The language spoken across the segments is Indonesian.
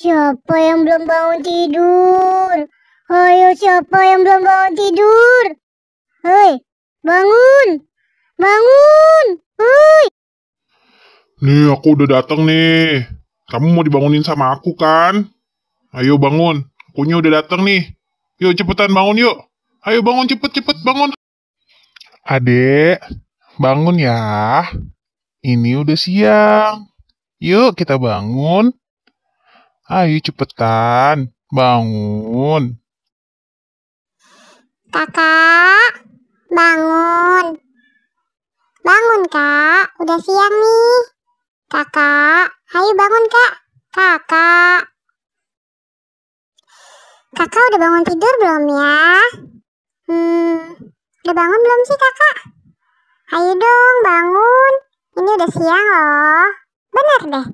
Siapa yang belum bangun tidur? Ayo, siapa yang belum bangun tidur? Hei, bangun! Bangun! Hei! Nih, aku udah datang nih. Kamu mau dibangunin sama aku kan? Ayo bangun. Akunya udah datang nih. Yuk cepetan bangun yuk. Ayo bangun cepet bangun. Adek, bangun ya. Ini udah siang. Yuk kita bangun. Ayo cepetan. Bangun. Kakak, bangun. Bangun, Kak. Udah siang nih. Kakak, ayo bangun, Kak. Kakak. Kakak udah bangun tidur belum ya? Udah bangun belum sih, Kakak? Ayo dong, bangun. Ini udah siang loh. Bener deh.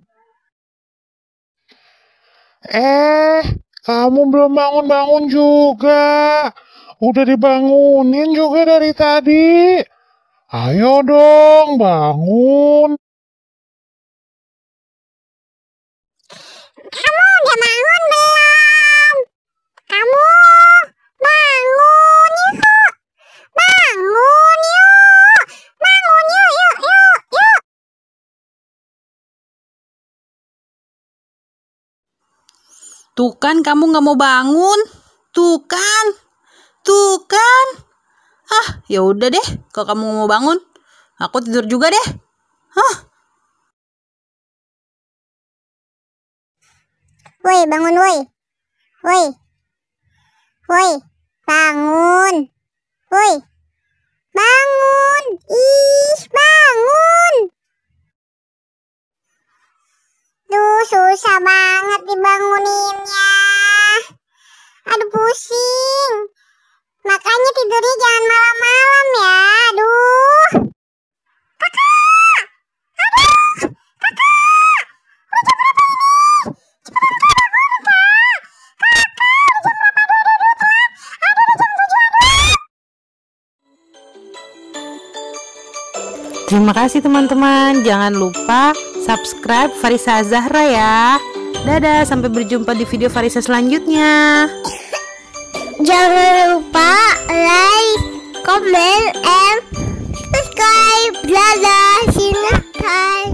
Kamu belum bangun-bangun juga. Udah dibangunin juga dari tadi. Ayo dong, bangun. Kamu udah bangun belum? Kamu bangun yuk. Bangun yuk. Bangun yuk. Tuh kan kamu nggak mau bangun. Tuh kan. Ya udah deh, kalau kamu mau bangun, aku tidur juga deh. Woi, bangun woi. Woi, bangun. Woi, bangun. Ih, bangun. Duh, susah banget dibanguninnya. Aduh, pusing. Makanya tidurnya jangan malam-malam ya. Aduh. Kakak. Aduh. Kakak. Udah jam berapa ini? Cepetan bangun, Kak. Kakak, udah jam berapa? Aduh, Kak. Aduh, udah jam 7. Aduh. Terima kasih teman-teman. Jangan lupa subscribe Farisa Zahra ya. Dadah, sampai berjumpa di video Farisa selanjutnya. Jangan lupa like, comment, and subscribe. Dadah, see you next time.